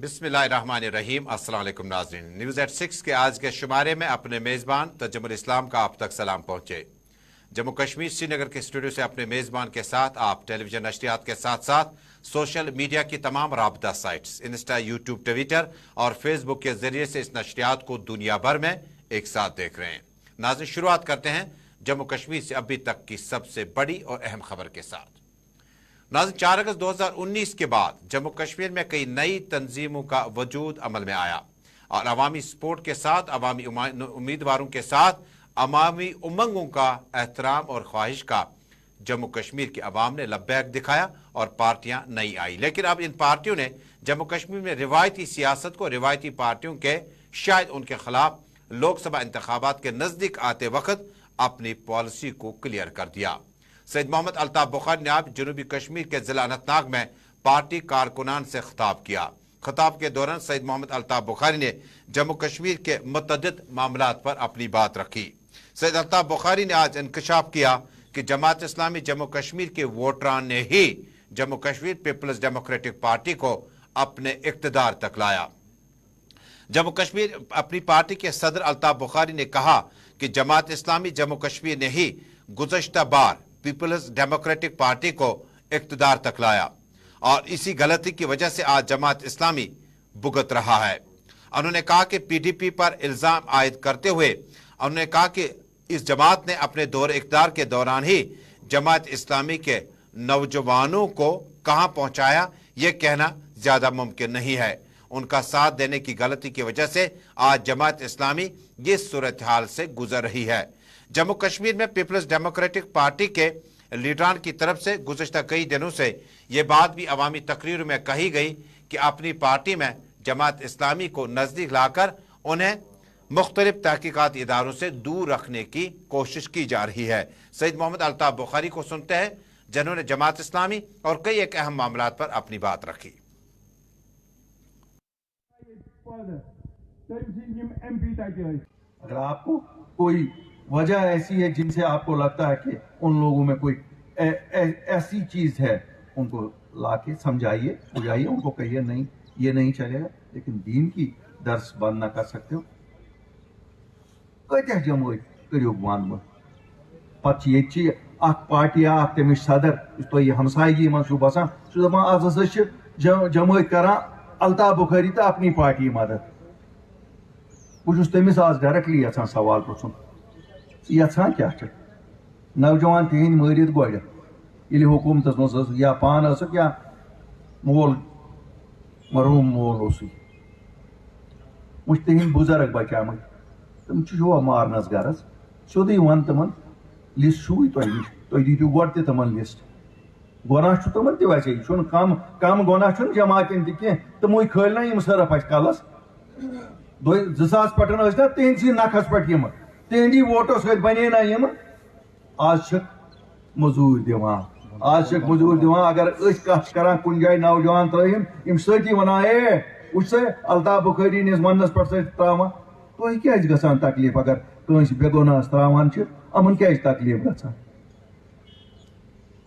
बिस्मिल्लाहिर्रहमानिर्रहीम। अस्सलाम वालेकुम नाज़रीन। न्यूज़ एट 6 के आज के शुमारे में अपने मेज़बान तजुमुल इस्लाम का आप तक सलाम पहुँचे। जम्मू कश्मीर श्रीनगर के स्टूडियो से अपने मेज़बान के साथ आप टेलीविजन नशरियात के साथ साथ सोशल मीडिया की तमाम राबता साइट्स इंस्टा, यूट्यूब, ट्विटर और फेसबुक के जरिए से इस नशरियात को दुनिया भर में एक साथ देख रहे हैं। नाज़रीन, शुरुआत करते हैं जम्मू कश्मीर से अभी तक की सबसे बड़ी और अहम खबर के साथ। नाज़रीन, 4 अगस्त 2019 के बाद जम्मू कश्मीर में कई नई तंजीमों का वजूद अमल में आया और अवामी सपोर्ट के साथ, अवामी उम्मीदवारों के साथ, अवामी उमंगों का एहतराम और ख्वाहिश का जम्मू कश्मीर की अवाम ने लब्बैक दिखाया और पार्टियां नई आई। लेकिन अब इन पार्टियों ने जम्मू कश्मीर में रिवायती सियासत को, रिवायती पार्टियों के शायद उनके खिलाफ लोकसभा इंतखाबात के नजदीक आते वक्त अपनी पॉलिसी को क्लियर कर दिया। सैयद मोहम्मद अल्ताफ बुखारी ने आज जनूबी कश्मीर के जिला अनंतनाग में पार्टी कारकुनान से खिताब किया। खिताब के दौरान सैयद मोहम्मद अल्ताफ बुखारी ने जम्मू कश्मीर के मुतअद्दिद मामलात पर अपनी बात रखी। सैयद अल्ताफ बुखारी ने आज इंकशाफ किया कि जमात इस्लामी जम्मू कश्मीर के वोटरान ने ही जम्मू कश्मीर पीपल्स डेमोक्रेटिक पार्टी को अपने इक्तदार तक लाया। जम्मू कश्मीर अपनी पार्टी के सदर अल्ताफ बुखारी ने कहा कि जमात इस्लामी जम्मू कश्मीर ने ही गुज़श्ता बार पीपल्स डेमोक्रेटिक पार्टी को इक्तदार तक लाया और इसी गलती की वजह से आज जमात इस्लामी भुगत रहा है। उन्होंने कहा कि पीडीपी पर इल्जाम आयद करते हुए उन्होंने कहा कि इस जमात ने अपने दौर इक़्तिदार के दौरान ही जमात इस्लामी के नौजवानों को कहां पहुंचाया, यह कहना ज्यादा मुमकिन नहीं है। उनका साथ देने की गलती की वजह से आज जमात इस्लामी इस सूरत हाल से गुजर रही है। जम्मू कश्मीर में पीपल्स डेमोक्रेटिक पार्टी के लीडरान की तरफ से गुज़श्ता कई दिनों से ये बात भी अवामी तकरीर में कही गई कि अपनी पार्टी में जमात इस्लामी को नजदीक लाकर उन्हें मुख्तलिफ तहकीकात इदारों से दूर रखने की कोशिश की जा रही है। सैयद मोहम्मद अल्ताफ बुखारी को सुनते हैं, जिन्होंने जमात इस्लामी और कई एक अहम मामलात पर अपनी बात रखी। अगर आपको कोई वजह ऐसी है जिनसे आपको लगता है कि उन लोगों में कोई ऐसी चीज है, उनको लाके समझाइए, बुझाइए, उनको कहिए नहीं ये नहीं चलेगा। लेकिन दीन की दर्स बंद ना कर सकते हो। कत्या जमोई करियो वन पत ये पार्टी तमिश सदर तो ये हमसायगी मन बसान सह जमोई करा अल्ताफ बुखारी तो अपनी पार्टी मदद। बहुत तमिस आज डायरेक्टली यहां सवाल पुछुन यहां क्या नौजवान तिहंद मरित गोड हुकूमत मज या पान या मोल मरहूम मोल मुझ तिहंद बुजुर्ग बचाम तम मारनस गरज सोदी वन तमन लिस्ट शू तुम दीटू गोड तमन लिस्ट गुनाह तमन तैसे कम गुनाह जमातिन तह तमो खल ना सरफ अ कलस 2000 पे तिहंदी नखस पे तिहंदी वोटो सत बने ना आज मजूर दिवान अगर कत कर कुन जाए नौजवान त्रिम सती वन ए उस अल्ताफ बुखारी निस वनस पे त्रा तुम क्या गसान तकलीफ अगर कंस बेगुनाह त्रावान अमन क्या तकलीफ ग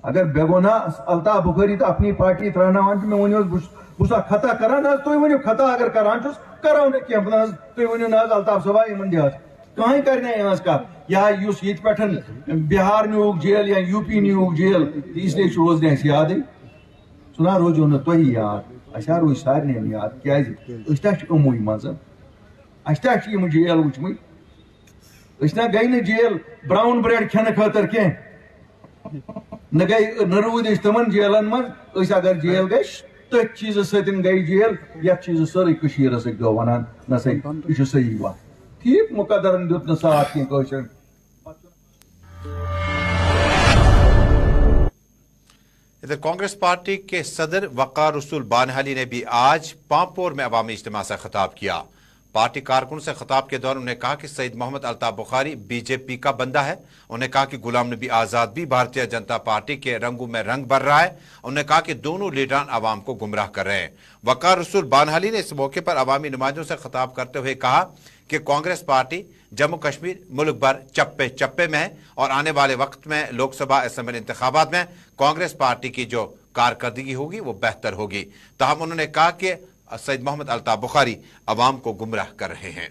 अगर बेगुनाह अल्ताफ बुखारी तो अपनी पार्टी त्रावान मे वन बहुत खता करान तुम वो खता अगर करान करो ना कह तुम वो ना अल्ताफ साहबा इन देहत कहीं करने कत या पे बिहार नुक जेल या यूपी नुक जेल इसलिए रोज याद सुना रोजो ना तुम याद असा रोज सारे याद क्या अमुई मज अम जेल वुचम ना गई न जेल ब्राउन ब्रेड खेने खतर कह न रूद तमन जेलन मज अगर जेल गई तथ चीज सतन गई जेल ये चीज सारे गो वन न सही सही बात ठीक मुकदरन दुत न साथ कह। इधर कांग्रेस पार्टी के सदर वकार रसूल बानहाली ने भी आज पांपोर में अवामी इज्तिमा से खिताब किया। पार्टी कारकुन से खिताब के दौरान उन्होंने कहा कि सैयद मोहम्मद अल्ताफ बुखारी बीजेपी का बंदा है। उन्होंने कहा कि गुलाम नबी आजाद भी भारतीय जनता पार्टी के रंगों में रंग भर रहा है। उन्होंने कहा कि दोनों लीडरान आवाम को गुमराह कर रहे हैं। वकार रसूल बानहाली ने इस मौके पर अवामी नुमाइंदों से खिताब करते हुए कहा कि कांग्रेस पार्टी जम्मू कश्मीर मुल्क भर चप्पे चप्पे में है और आने वाले वक्त में लोकसभा असेंबली इंतखाबात में कांग्रेस पार्टी की जो कारकर्दगी होगी वो बेहतर होगी। ताहम उन्होंने कहा कि सईद मोहम्मद अल्ताफ बुखारी अवाम को गुमराह कर रहे हैं।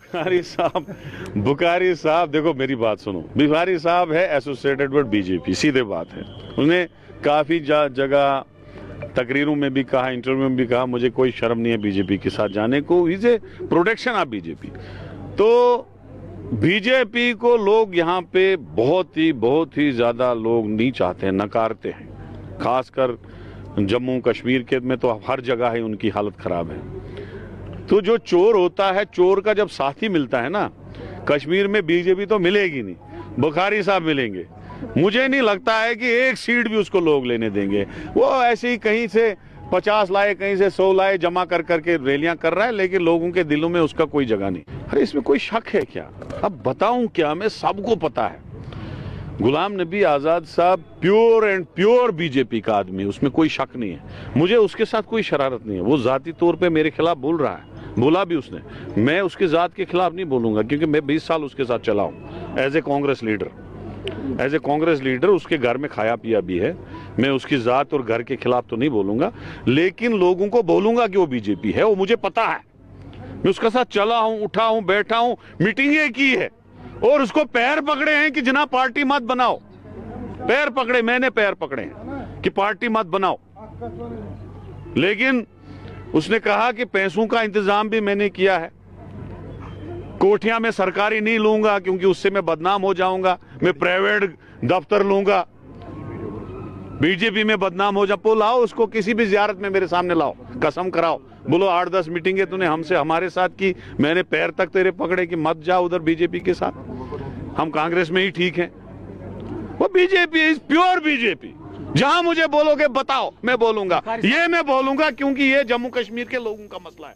बुखारी साहब देखो मेरी बात सुनो, बुखारी साहब है एसोसिएटेड विद बीजेपी, सीधे बात है। उसने काफी जगह तकरीरों में भी कहा, इंटरव्यू में भी कहा, मुझे कोई शर्म नहीं है बीजेपी के साथ जाने को, is a protection of BJP. तो बीजेपी को लोग यहाँ पे बहुत ही ज्यादा लोग नहीं चाहते हैं, नकारते हैं। खासकर जम्मू कश्मीर के में तो हर जगह है उनकी हालत खराब है। तो जो चोर होता है, चोर का जब साथी मिलता है ना, कश्मीर में बीजेपी तो मिलेगी नहीं, बुखारी साहब मिलेंगे। मुझे नहीं लगता है कि एक सीट भी उसको लोग लेने देंगे। वो ऐसे ही कहीं से 50 लाए, कहीं से 100 लाए, जमा कर करके रैलियां कर रहा है, लेकिन लोगों के दिलों में उसका कोई जगह नहीं। अरे इसमें कोई शक है क्या? अब बताऊं क्या, मैं सबको पता है गुलाम नबी आजाद साहब प्योर एंड प्योर बीजेपी का आदमी, उसमें कोई शक नहीं है। मुझे उसके साथ कोई शरारत नहीं है। वो जाती तौर पे मेरे खिलाफ बोल रहा है, बोला भी उसने, मैं उसके जात के खिलाफ नहीं बोलूंगा, क्योंकि मैं 20 साल उसके साथ चला हूं एज ए कांग्रेस लीडर। उसके घर में खाया पिया भी है। मैं उसकी जात और घर के खिलाफ तो नहीं बोलूंगा, लेकिन लोगों को बोलूंगा कि वो बीजेपी है। वो मुझे पता है, मैं उसके साथ चला हूं, उठा हूं, बैठा हूं, मीटिंगें की है, और उसको पैर पकड़े हैं कि जना पार्टी मत बनाओ। पैर पकड़े, मैंने पैर पकड़े हैं कि पार्टी मत बनाओ। लेकिन उसने कहा कि पैसों का इंतजाम भी मैंने किया है, कोठियां में सरकारी नहीं लूंगा क्योंकि उससे मैं बदनाम हो जाऊंगा, मैं प्राइवेट दफ्तर लूंगा, बीजेपी में बदनाम हो जाओ। लाओ उसको किसी भी जियारत में मेरे सामने लाओ, कसम कराओ, बोलो 8-10 मीटिंगें तूने हमारे साथ की, मैंने पैर तक तेरे पकड़े कि मत जा उधर बीजेपी के साथ, हम कांग्रेस में ही ठीक हैं। वो बीजेपी इज प्योर बीजेपी। जहां मुझे बोलोगे बताओ, मैं बोलूंगा, ये मैं बोलूंगा, क्योंकि ये जम्मू कश्मीर के लोगों का मसला है।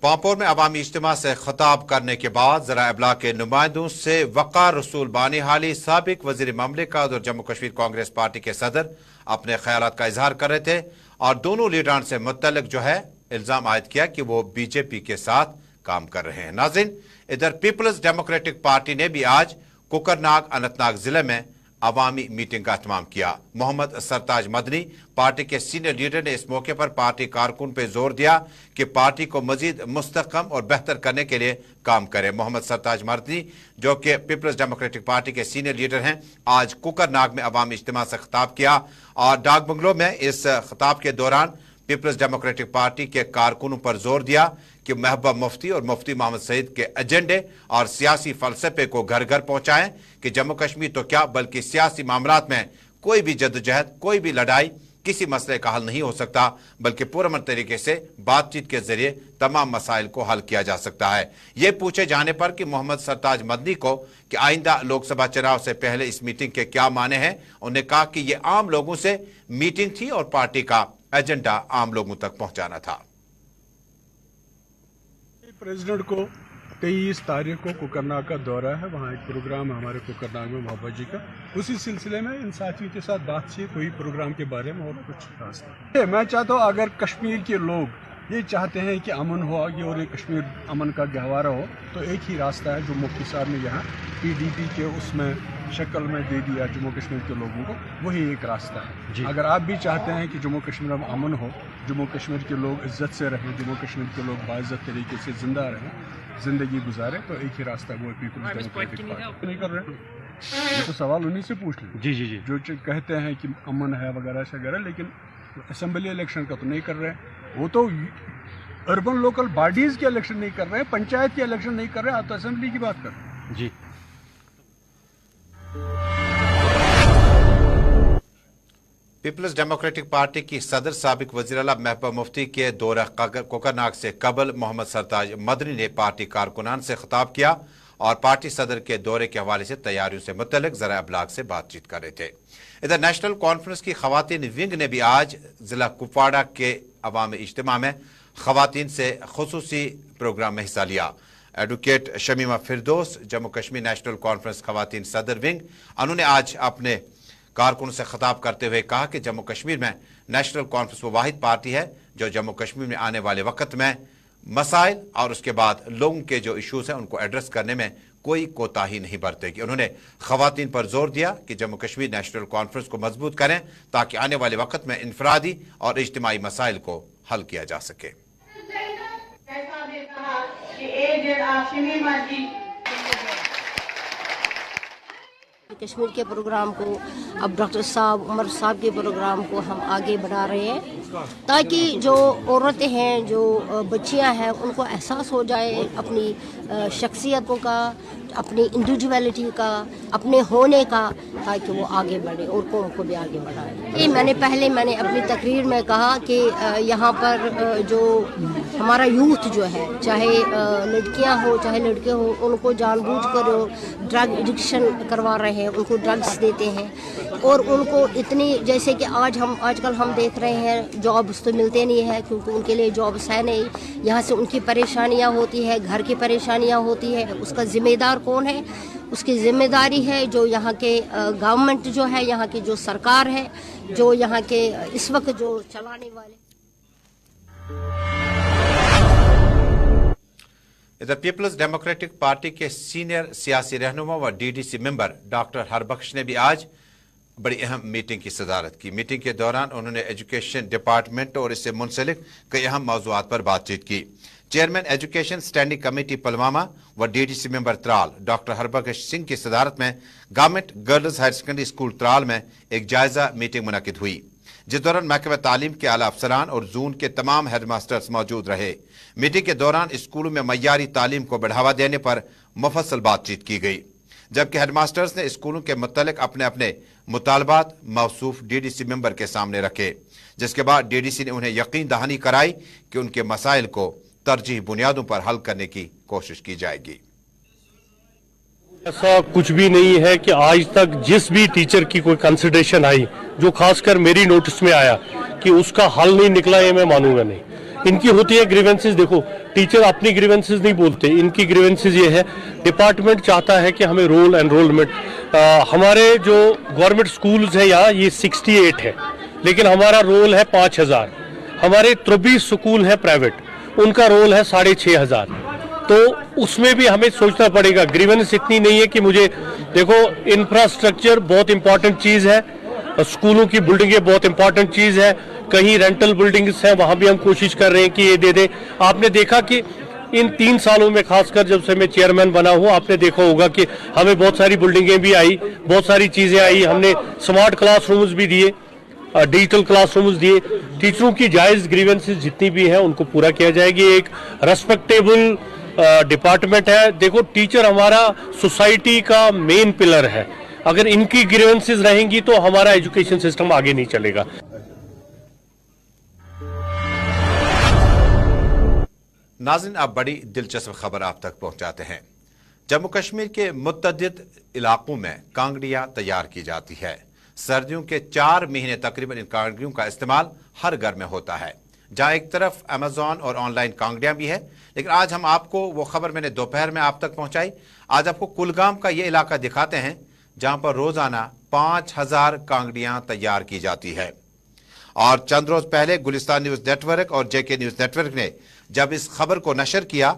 पांपोर में अवामी इज्तिमा से खिताब करने के बाद ज़रा इब्लाग के नुमाइंदों से वक़ार रसूल बानीहाली, साबिक वज़ीर ममलिकत और जम्मू कश्मीर कांग्रेस पार्टी के सदर अपने ख्यालात का इजहार कर रहे थे, और दोनों लीडरान से मुतल्लिक जो है इल्जाम आयद किया कि वो बीजेपी के साथ काम कर रहे हैं। नाज़रीन, इधर पीपल्स डेमोक्रेटिक पार्टी ने भी आज कोकरनाग अनंतनाग जिले में अवामी मीटिंग का एहतमाम किया। मोहम्मद सरताज मदनी पार्टी के सीनियर लीडर ने इस मौके पर पार्टी कारकुन पर जोर दिया कि पार्टी को मजीद मुस्तहकम और बेहतर करने के लिए काम करे। मोहम्मद सरताज मदनी, जो कि पीपल्स डेमोक्रेटिक पार्टी के सीनियर लीडर हैं, आज कोकरनाग में अवामी इज्तिमा से खिताब किया, और डाक बंगलो में इस खिताब के दौरान पीपल्स डेमोक्रेटिक पार्टी के कारकुनों पर जोर दिया कि महबूबा मुफ्ती और मुफ्ती मोहम्मद सईद के एजेंडे और सियासी फलसफे को घर घर पहुंचाएं कि जम्मू कश्मीर तो क्या बल्कि सियासी मामलात में कोई भी जद्दोजहद, कोई भी लड़ाई किसी मसले का हल नहीं हो सकता, बल्कि पुरअमन तरीके से बातचीत के जरिए तमाम मसाइल को हल किया जा सकता है। ये पूछे जाने पर कि मोहम्मद सरताज मदनी को कि आइंदा लोकसभा चुनाव से पहले इस मीटिंग के क्या माने हैं, उन्होंने कहा कि ये आम लोगों से मीटिंग थी और पार्टी का एजेंडा आम लोगों तक पहुंचाना था। प्रेसिडेंट को 23 तारीख को कोकरनाग का दौरा है, वहाँ एक प्रोग्राम है हमारे कोकरनाग में मोहब्बत जी का। उसी सिलसिले में इन साथियों के साथ बातचीत हुई प्रोग्राम के बारे में, और कुछ खास नहीं। मैं चाहता हूँ अगर कश्मीर के लोग ये चाहते हैं कि अमन हो आगे और ये कश्मीर अमन का गहवारा हो, तो एक ही रास्ता है जो मुफ्ती साहब ने यहाँ PDP के उसमें शक्ल में दे दिया जम्मू कश्मीर के लोगों को, वही एक रास्ता है। अगर आप भी चाहते हैं कि जम्मू कश्मीर में अमन हो, जम्मू कश्मीर के लोग इज्जत से रहें, जम्मू कश्मीर के लोग बाइज्जत तरीके से जिंदा रहें, जिंदगी गुजारें, तो एक ही रास्ता वो पीपल्स डेमोक्रेटिक पार्टी नहीं कर रहे हैं। ये तो सवाल उन्हीं से पूछ लें जी जो कहते हैं कि अमन है वगैरह वगैरह, लेकिन असेंबली इलेक्शन का तो नहीं कर रहे हैं। वो तो अर्बन लोकल बॉडीज के इलेक्शन नहीं कर रहे हैं, पंचायत के इलेक्शन नहीं कर रहे हैं, आप तो असेंबली की बात कर रहे हैं जी। पीपल्स डेमोक्रेटिक पार्टी की सदर साबिक वज़ीर आला महबूबा मुफ्ती के दौरा कोकरनाग से कबल मोहम्मद सरताज मदनी ने पार्टी कारकुनान से खिताब किया और पार्टी सदर के दौरे के हवाले से तैयारियों से मुतल्लिक ज़रा इब्लाग से बातचीत कर रहे थे। इधर नेशनल कॉन्फ्रेंस की खवातीन विंग ने भी आज जिला कुपवाड़ा के अवामी इज्तिमा में खवातीन से खुसूसी प्रोग्राम में हिस्सा लिया। एडवोकेट शमीमा फिरदौस, जम्मू कश्मीर नेशनल कॉन्फ्रेंस खवातीन सदर विंग, उन्होंने आज अपने कारकुन से खिताब करते हुए कहा कि जम्मू कश्मीर में नेशनल कॉन्फ्रेंस वो वाहिद पार्टी है जो जम्मू कश्मीर में आने वाले वक्त में मसाइल और उसके बाद लोगों के जो इश्यूज हैं उनको एड्रेस करने में कोई कोताही नहीं बरतेगी। उन्होंने खवातीन पर जोर दिया कि जम्मू कश्मीर नेशनल कॉन्फ्रेंस को मजबूत करें ताकि आने वाले वक्त में इनफरादी और इज्तिमाई मसाइल को हल किया जा सके। कश्मीर के प्रोग्राम को अब डॉक्टर साहब उमर साहब के प्रोग्राम को हम आगे बढ़ा रहे हैं ताकि जो औरतें हैं, जो बच्चियां हैं, उनको एहसास हो जाए अपनी शख्सियतों का, अपनी इंडिविजुअलिटी का, अपने होने का, ताकि वो आगे बढ़े और कौम को भी आगे बढ़ाए। ये मैंने अपनी तकरीर में कहा कि यहाँ पर जो हमारा यूथ जो है, चाहे लड़कियाँ हो चाहे लड़के हो, उनको जानबूझकर ड्रग एडिक्शन करवा रहे हैं, उनको ड्रग्स देते हैं और उनको इतनी, जैसे कि आजकल हम देख रहे हैं जॉब्स तो मिलते नहीं है क्योंकि उनके लिए जॉब्स है नहीं। यहाँ से उनकी परेशानियाँ होती है, घर की परेशानियाँ होती है। उसका जिम्मेदार कौन है? उसकी जिम्मेदारी है जो यहाँ के गवर्नमेंट जो है, यहाँ की जो सरकार है, जो यहाँ के इस वक्त जो चलाने वाले। इधर पीपल्स डेमोक्रेटिक पार्टी के सीनियर सियासी रहनुमा व डीडीसी मेंबर डॉक्टर हरबख्श ने भी आज बड़ी अहम मीटिंग की सदारत की। मीटिंग के दौरान उन्होंने एजुकेशन डिपार्टमेंट और इससे मुंसलिक कई अहम मौज़ूआत पर बातचीत की। Chairman education standing committee Pulwama व DDC member Tral doctor Harbakhsh Singh की सदारत में government girls higher secondary school Tral में एक जायजा मीटिंग मुनक्किद हुई, जिस दौरान महकमा तालीम के आला अफसरान और जून के तमाम हेडमास्टर्स मौजूद रहे। मीटिंग के दौरान स्कूलों में मय्यारी तालीम को बढ़ावा देने पर मुफस्सल बातचीत की गई, जबकि हेडमास्टर्स ने स्कूलों के मुतल्लिक अपने अपने मुतालबात मौसूफ डीडीसी मेंबर के सामने रखे, जिसके बाद डीडीसी ने उन्हें यकीन दहानी कराई कि उनके मसाइल को तरजीह बुनियादों पर हल करने की कोशिश की जाएगी। ऐसा कुछ भी नहीं है कि आज तक जिस भी टीचर की कोई कंसिडरेशन आई, जो खासकर मेरी नोटिस में आया, कि उसका हल नहीं निकला, ये मैं मानूंगा नहीं। इनकी होती है ग्रीवेंसेस। देखो, टीचर अपनी ग्रीवेंसेस नहीं बोलते, इनकी ग्रीवेंसेस ये है, डिपार्टमेंट चाहता है कि हमें रोल एनरोलमेंट, हमारे जो गवर्नमेंट स्कूल्स है यहाँ ये 68 है, लेकिन हमारा रोल है 5000। हमारे 23 स्कूल है प्राइवेट, उनका रोल है 6500। तो उसमें भी हमें सोचना पड़ेगा। ग्रीवेंस इतनी नहीं है कि मुझे, देखो, इंफ्रास्ट्रक्चर बहुत इंपॉर्टेंट चीज है, स्कूलों की बिल्डिंगें बहुत इंपॉर्टेंट चीज है, कहीं रेंटल बिल्डिंग्स हैं वहां भी हम कोशिश कर रहे हैं कि ये दे दे। आपने देखा कि इन 3 सालों में, खासकर जब से मैं चेयरमैन बना हूं, आपने देखा होगा कि हमें बहुत सारी बिल्डिंगें भी आई, बहुत सारी चीजें आई। हमने स्मार्ट क्लासरूम्स भी दिए, डिजिटल क्लासरूम्स दिए। टीचरों की जायज ग्रीवेंसेस जितनी भी है उनको पूरा किया जाएगी। एक रेस्पेक्टेबल डिपार्टमेंट है। देखो, टीचर हमारा सोसाइटी का मेन पिलर है। अगर इनकी ग्रीवेंसेस रहेंगी तो हमारा एजुकेशन सिस्टम आगे नहीं चलेगा। नाज़रीन, अब बड़ी दिलचस्प खबर आप तक पहुंचाते हैं। जम्मू कश्मीर के मुतअद्दिद इलाकों में कांगड़ियां तैयार की जाती है। सर्दियों के 4 महीने तकरीबन इन कांगड़ियों का इस्तेमाल हर घर में होता है। जहां एक तरफ अमेजॉन और ऑनलाइन कांगड़ियां भी है, लेकिन आज हम आपको वो खबर मैंने दोपहर में आप तक पहुंचाई। आज आपको कुलगाम का ये इलाका दिखाते हैं जहां पर रोजाना 5000 कांगड़ियां तैयार की जाती है। और चंद रोज पहले गुलिस्तान न्यूज नेटवर्क और जेके न्यूज नेटवर्क ने जब इस खबर को नशर किया,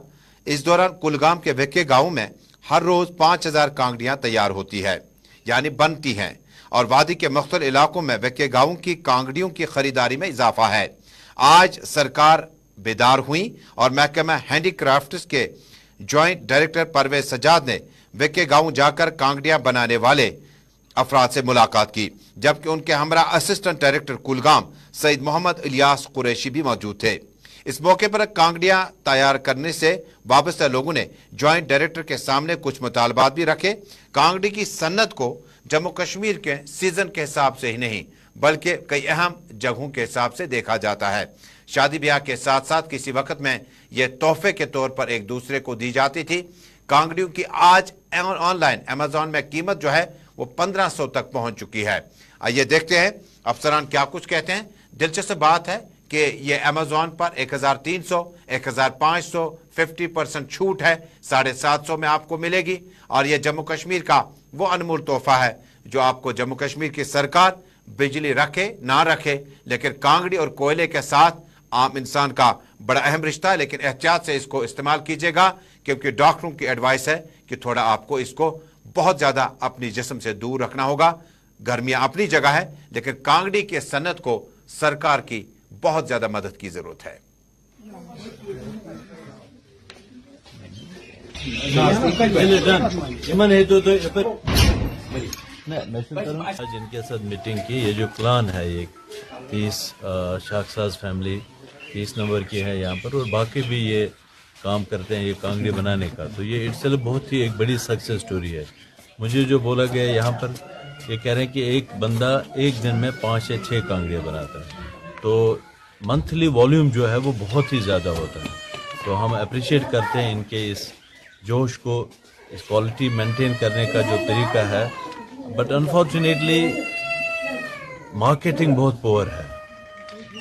इस दौरान कुलगाम के वेक्के गांव में हर रोज 5000 कांगड़ियां तैयार होती है, यानी बनती हैं। और वादी के मुख्तलिफ इलाकों में वेक्के गांवों की कांगड़ियों की खरीदारी में इजाफा है। आज सरकार बेदार हुई और महकमा हैंडीक्राफ्ट्स के ज्वाइंट डायरेक्टर परवेज सजाद ने वेक्के गांव जाकर कांगड़ियां बनाने वाले अफराद से मुलाकात की, जबकि उनके हमरा असिस्टेंट डायरेक्टर कुलगाम सईद मोहम्मद इलियास कुरैशी भी मौजूद थे। इस मौके पर कांगड़ियां तैयार करने से वाबस्ता लोगों ने ज्वाइंट डायरेक्टर के सामने कुछ मुतालबात भी रखे। कांगड़ी की सन्नत को जम्मू कश्मीर के सीजन के हिसाब से ही नहीं बल्कि कई अहम जगहों के हिसाब से देखा जाता है। शादी ब्याह के साथ साथ किसी वक्त में यह तोहफे के तौर पर एक दूसरे को दी जाती थी। कांगड़ियों की आज ऑनलाइन अमेजॉन में कीमत जो है वो 1500 तक पहुंच चुकी है। आइए देखते हैं अफसरान क्या कुछ कहते हैं। दिलचस्प बात है कि ये अमेजॉन पर 1300, 1500, 50% छूट है, 750 में आपको मिलेगी। और ये जम्मू कश्मीर का वो अनमोल तोहफा है जो आपको जम्मू कश्मीर की सरकार बिजली रखे ना रखे, लेकिन कांगड़ी और कोयले के साथ आम इंसान का बड़ा अहम रिश्ता है। लेकिन एहतियात से इसको इस्तेमाल कीजिएगा, क्योंकि डॉक्टरों की एडवाइस है कि थोड़ा आपको इसको बहुत ज्यादा अपनी जिस्म से दूर रखना होगा। गर्मियां अपनी जगह है, लेकिन कांगड़ी के सनत को सरकार की बहुत ज्यादा मदद की जरूरत है। आज इनके साथ मीटिंग की, ये जो प्लान है ये 30 शाखसाज फैमिली 30 नंबर की है यहाँ पर, और बाकी भी ये काम करते हैं ये कांगड़ी बनाने का, तो ये इट्सेल्फ बहुत ही एक बड़ी सक्सेस स्टोरी है। मुझे जो बोला गया यहाँ पर, ये कह रहे हैं कि एक बंदा एक दिन में 5 या 6 कांगड़ियाँ बनाता है, तो मंथली वॉल्यूम जो है वो बहुत ही ज़्यादा होता है। तो हम अप्रिशिएट करते हैं इनके इस जोश को, इस क्वालिटी मेंटेन करने का जो तरीका है, बट अनफॉर्चुनेटली मार्केटिंग बहुत पुअर है।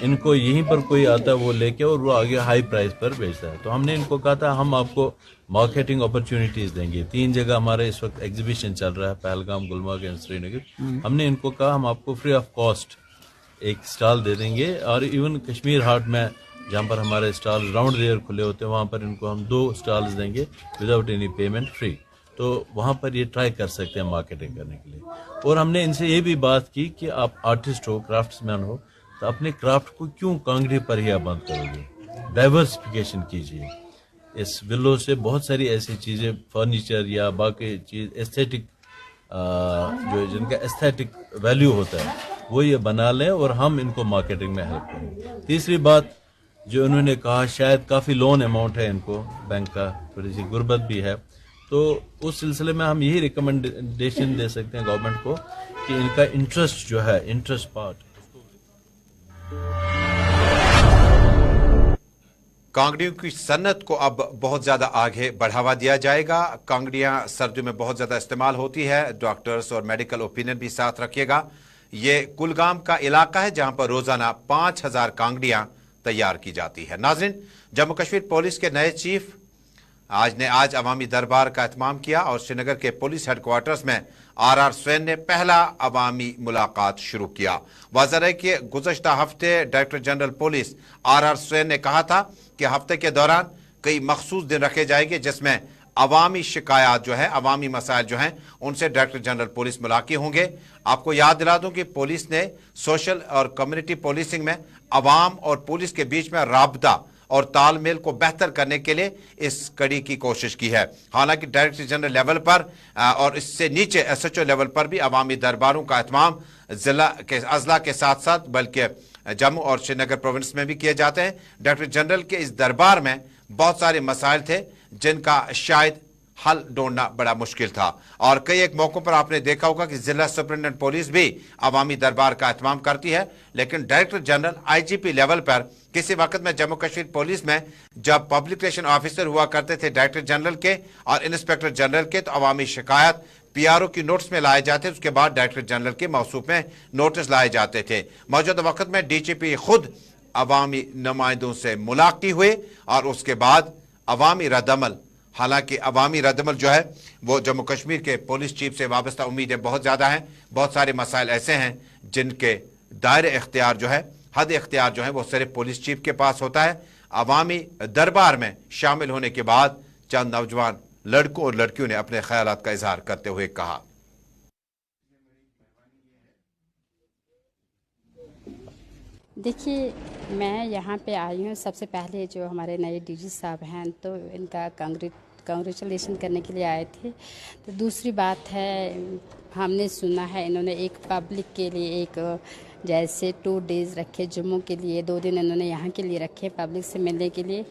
इनको यहीं पर कोई आता है वो लेके और वो आगे हाई प्राइस पर बेचता है। तो हमने इनको कहा था हम आपको मार्केटिंग अपॉर्चुनिटीज़ देंगे। 3 जगह हमारे इस वक्त एग्जीबिशन चल रहा है, पहलगाम, गुलमर्ग एंड श्रीनगर। हमने इनको कहा हम आपको फ्री ऑफ कॉस्ट एक स्टॉल दे देंगे, और इवन कश्मीर हाट में जहाँ पर हमारे स्टॉल राउंड रेयर खुले होते हैं, वहाँ पर इनको हम 2 स्टॉल्स देंगे विदाउट एनी पेमेंट, फ्री। तो वहाँ पर ये ट्राई कर सकते हैं मार्केटिंग करने के लिए। और हमने इनसे ये भी बात की कि आप आर्टिस्ट हो, क्राफ्ट्समैन हो, तो अपने क्राफ्ट को क्यों कांगड़ी पर ही आप बंद करोगे, डाइवर्सिफिकेशन कीजिए। इस विलो से बहुत सारी ऐसी चीज़ें, फर्नीचर या बाकी चीज़ एस्थेटिक जो जिनका एस्थेटिक वैल्यू होता है वो ये बना लें, और हम इनको मार्केटिंग में हेल्प करें। तीसरी बात जो उन्होंने कहा, शायद काफ़ी लोन अमाउंट है इनको, बैंक का थोड़ी सी गुर्बत भी है, तो उस सिलसिले में हम यही रिकमेंडेशन दे सकते हैं गवर्नमेंट को कि इनका इंटरेस्ट जो है, इंटरेस्ट पार्ट, कांगड़ियों की सन्नत को अब बहुत ज्यादा आगे बढ़ावा दिया जाएगा। कांगड़ियां सर्दियों में बहुत ज्यादा इस्तेमाल होती है, डॉक्टर्स और मेडिकल ओपिनियन भी साथ रखिएगा। ये कुलगाम का इलाका है जहां पर रोजाना 5000 कांगड़ियां तैयार की जाती है। नाज़रीन, जम्मू कश्मीर पुलिस के नए चीफ आज अवामी दरबार का एहतमाम किया और श्रीनगर के पुलिस हेडक्वार्टर्स में आर स्वैन ने पहला अवामी मुलाकात शुरू किया। वाज़ह है कि गुज़श्ता हफ्ते director general police R Swain ने कहा था कि हफ्ते के दौरान कई मखसूस दिन रखे जाएंगे जिसमें अवामी शिकायत जो है, अवामी मसाइल जो हैं, उनसे डायरेक्टर जनरल पुलिस मुलाकी होंगे। आपको याद दिला दूं कि पुलिस ने सोशल और कम्युनिटी पुलिसिंग में अवाम और पुलिस के बीच में राबता और तालमेल को बेहतर करने के लिए इस कड़ी की कोशिश की है। हालांकि डायरेक्टर जनरल लेवल पर और इससे नीचे SHO लेवल पर भी अवामी दरबारों का एहतमाम जिला के अजला के साथ साथ बल्कि जम्मू और श्रीनगर प्रोविंस में भी किए जाते हैं। डायरेक्टर जनरल के इस दरबार में बहुत सारे मसाइल थे जिनका शायद हल ढूंढना बड़ा मुश्किल था, और कई एक मौकों पर आपने देखा होगा कि जिला सुपरिटेंडेंट पुलिस भी अवामी दरबार का एहतमाम करती है। लेकिन डायरेक्टर जनरल IGP लेवल पर किसी वक्त में जम्मू कश्मीर पुलिस में जब पब्लिक रिलेशन ऑफिसर हुआ करते थे डायरेक्टर जनरल के और इंस्पेक्टर जनरल के, तो अवामी शिकायत PRO की नोट्स में लाए जाते, उसके बाद डायरेक्टर जनरल के मौसूफ में नोटिस लाए जाते थे। मौजूदा वक्त में DGP खुद अवामी नुमाइंदों से मुलाकात हुए और उसके बाद अवामी रद्दअमल, हालांकि अवामी रद्दअमल जो है वो जम्मू कश्मीर के पुलिस चीफ से वाबस्ता उम्मीदें बहुत ज़्यादा हैं। बहुत सारे मसाइल ऐसे हैं जिनके दायरे इख्तियार जो है, हद इख्तियार जो है वो सिर्फ पुलिस चीफ के पास होता है। अवामी दरबार में शामिल होने के बाद चंद नौजवान लड़कों और लड़कियों ने अपने ख्यालात का इजहार करते हुए कहा, देखिए, मैं यहाँ पे आई हूँ सबसे पहले जो हमारे नए DG साहब हैं, तो इनका कांग्रेचुलेशन करने के लिए आए थे। तो दूसरी बात है, हमने सुना है इन्होंने एक पब्लिक के लिए एक जैसे 2 डेज़ रखे, जम्मू के लिए 2 दिन इन्होंने यहाँ के लिए रखे पब्लिक से मिलने के लिए।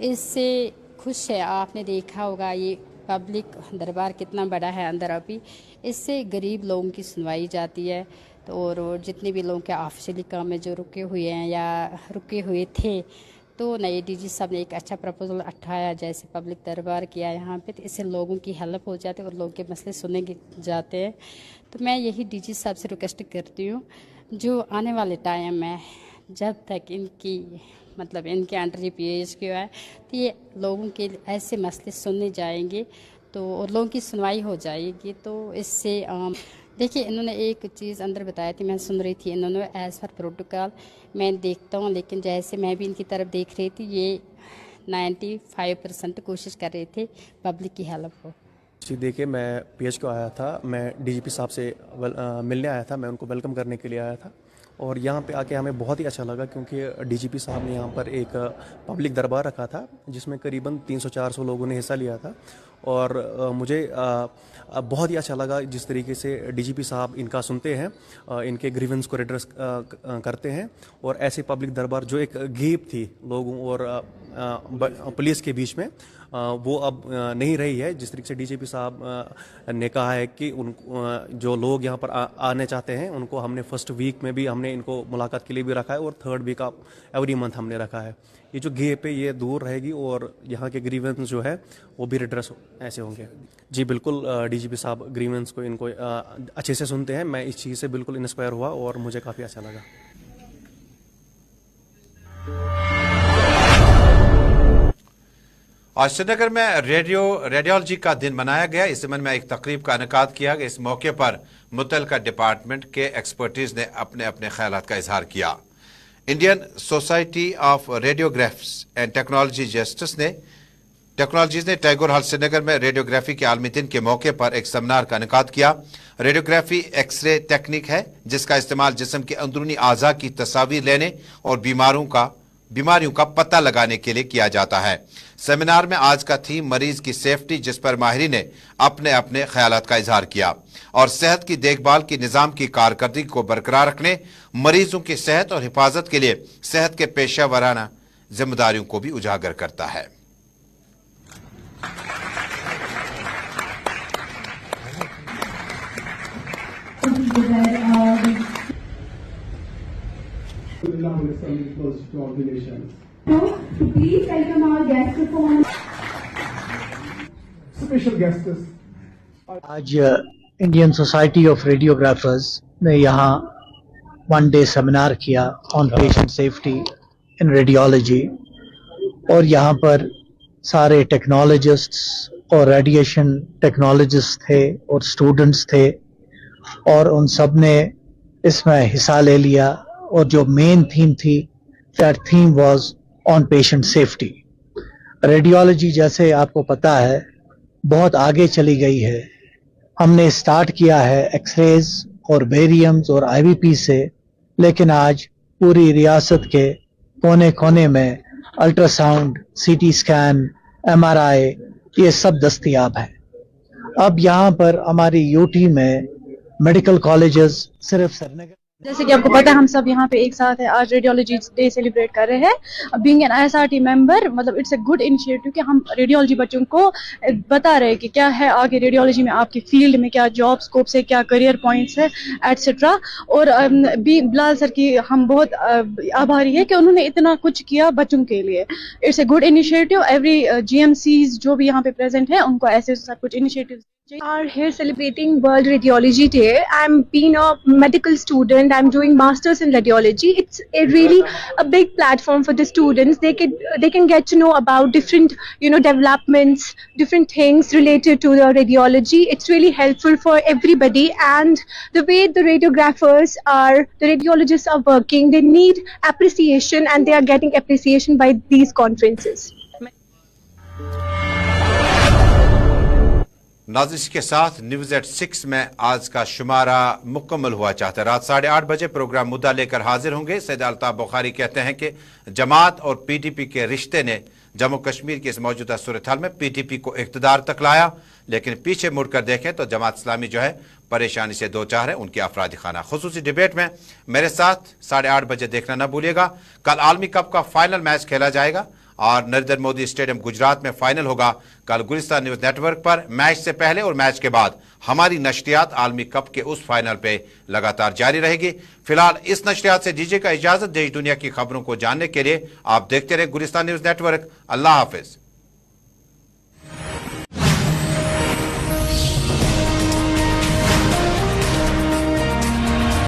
इससे खुश है, आपने देखा होगा ये पब्लिक दरबार कितना बड़ा है अंदर अभी, इससे गरीब लोगों की सुनवाई जाती है। तो और जितने भी लोगों के ऑफिशियली काम में जो रुके हुए हैं या रुके हुए थे, तो नए DG साहब ने एक अच्छा प्रपोजल उठाया, जैसे पब्लिक दरबार किया यहाँ पे, तो इससे लोगों की हेल्प हो जाती है और लोगों के मसले सुने जाते हैं। तो मैं यही DG साहब से रिक्वेस्ट करती हूँ, जो आने वाले टाइम में जब तक इनके अंडर ये PHQ है, तो ये लोगों के ऐसे मसले सुने जाएंगे तो और लोगों की सुनवाई हो जाएगी। तो इससे देखिए, इन्होंने एक चीज़ अंदर बताई थी, मैं सुन रही थी, इन्होंने एज़ पर प्रोटोकॉल मैं देखता हूँ, लेकिन जैसे मैं भी इनकी तरफ देख रही थी, ये 95% कोशिश कर रहे थे पब्लिक की हेल्प हो। जी देखिए, मैं PH को आया था, मैं DGP साहब से मिलने आया था, मैं उनको वेलकम करने के लिए आया था और यहाँ पे आके हमें बहुत ही अच्छा लगा क्योंकि DGP साहब ने यहाँ पर एक पब्लिक दरबार रखा था जिसमें करीबन 300-400 लोगों ने हिस्सा लिया था और मुझे बहुत ही अच्छा लगा जिस तरीके से DGP साहब इनका सुनते हैं, इनके ग्रीवेंस को रिड्रेस करते हैं और ऐसे पब्लिक दरबार जो एक गैप थी लोगों और पुलिस के बीच में वो अब नहीं रही है। जिस तरीके से DGP साहब ने कहा है कि उन जो लोग यहाँ पर आने चाहते हैं उनको हमने फर्स्ट वीक में भी हमने इनको मुलाकात के लिए भी रखा है और third week of every month हमने रखा है। ये जो गैप है ये दूर रहेगी और यहाँ के ग्रीवेंस जो है वो भी रिड्रेस ऐसे होंगे। जी बिल्कुल, DGP साहब ग्रीवेंस को इनको अच्छे से सुनते हैं। मैं इस चीज़ से बिल्कुल इंस्पायर हुआ और मुझे काफ़ी अच्छा लगा। आज श्रीनगर में रेडियोलॉजी का दिन मनाया गया। इस संबंध में एक तकरीब का इनेकाद किया गया। इस मौके पर मुतल्लिका डिपार्टमेंट के एक्सपर्टीज ने अपने अपने ख्यालात का इजहार किया। Indian society of radiographs and technologies ने टैगोर हॉल श्रीनगर में रेडियोग्राफी के आलमी दिन के मौके पर एक सेमिनार का इनेकाद किया। रेडियोग्राफी एक्सरे टेक्निक है जिसका इस्तेमाल जिस्म के अंदरूनी आज़ा की तस्वीर लेने और बीमारियों का पता लगाने के लिए किया जाता है। सेमिनार में आज का थीम मरीज की सेफ्टी, जिस पर माहिरीन ने अपने अपने ख्यालात का इजहार किया और सेहत की देखभाल की निज़ाम की कारकर्दगी को बरकरार रखने, मरीजों की सेहत और हिफाजत के लिए सेहत के पेशा वराना जिम्मेदारियों को भी उजागर करता है। Please welcome our guest performer. Special guests. आज इंडियन सोसाइटी ऑफ रेडियोग्राफर्स ने यहाँ वन डे सेमिनार किया on patient safety in radiology और यहाँ पर सारे टेक्नोलॉजिस्ट्स और रेडिएशन टेक्नोलॉजिस्ट थे और स्टूडेंट्स थे और उन सब ने इसमें हिस्सा ले लिया और जो मेन थीम थी, that theme was on patient safety. Radiology जैसे आपको पता है बहुत आगे चली गई है। हमने स्टार्ट किया है एक्सरेज और बेरियम्स और IVP से, लेकिन आज पूरी रियासत के कोने कोने में अल्ट्रासाउंड, CT स्कैन, MRI ये सब दस्तयाब है। अब यहाँ पर हमारी UT में मेडिकल कॉलेजेस सिर्फ श्रीनगर, जैसे कि आपको पता है हम सब यहाँ पे एक साथ है, आज रेडियोलॉजी डे सेलिब्रेट कर रहे हैं। बीइंग एन ISRT मेंबर, मतलब इट्स अ गुड इनिशिएटिव कि हम रेडियोलॉजी बच्चों को बता रहे हैं कि क्या है आगे रेडियोलॉजी में, आपकी फील्ड में क्या जॉब स्कोप्स है, क्या करियर पॉइंट्स है एटसेट्रा। और बिलाल सर की हम बहुत आभारी है कि उन्होंने इतना कुछ किया बच्चों के लिए। It's a good initiative. Every GMCs जो भी यहाँ पे प्रेजेंट है उनको ऐसे सब कुछ initiative are here celebrating World Radiology Day. I'm being a medical student. I'm doing masters in radiology. It's really a big platform for the students. They can get to know about different developments, different things related to the radiology. It's really helpful for everybody. And the way the radiologists are working, they need appreciation, and they are getting appreciation by these conferences. नाज़िश के साथ news eight 6 में आज का शुमारा मुकम्मल हुआ चाहता है। रात 8:30 बजे प्रोग्राम मुद्दा लेकर हाजिर होंगे। सैयद अल्ताफ बुखारी कहते हैं कि जमात और PDP के रिश्ते ने जम्मू कश्मीर की इस मौजूदा सूरत हाल में PDP को इक़्तिदार तक लाया, लेकिन पीछे मुड़कर देखें तो जमात इस्लामी जो है परेशानी से दो चार है। उनकी अफरादी खाना खुसूसी डिबेट में मेरे साथ 8:30 बजे देखना न भूलिएगा। कल आलमी कप का फाइनल मैच खेला जाएगा और नरेंद्र मोदी स्टेडियम गुजरात में फाइनल होगा। कल गुलिस्तान न्यूज नेटवर्क पर मैच से पहले और मैच के बाद हमारी नशरियात आलमी कप के उस फाइनल पे लगातार जारी रहेगी। फिलहाल इस नशरियात से दीजिएगा इजाजत। देश दुनिया की खबरों को जानने के लिए आप देखते रहे गुलिस्तान न्यूज नेटवर्क। अल्लाह हाफिज।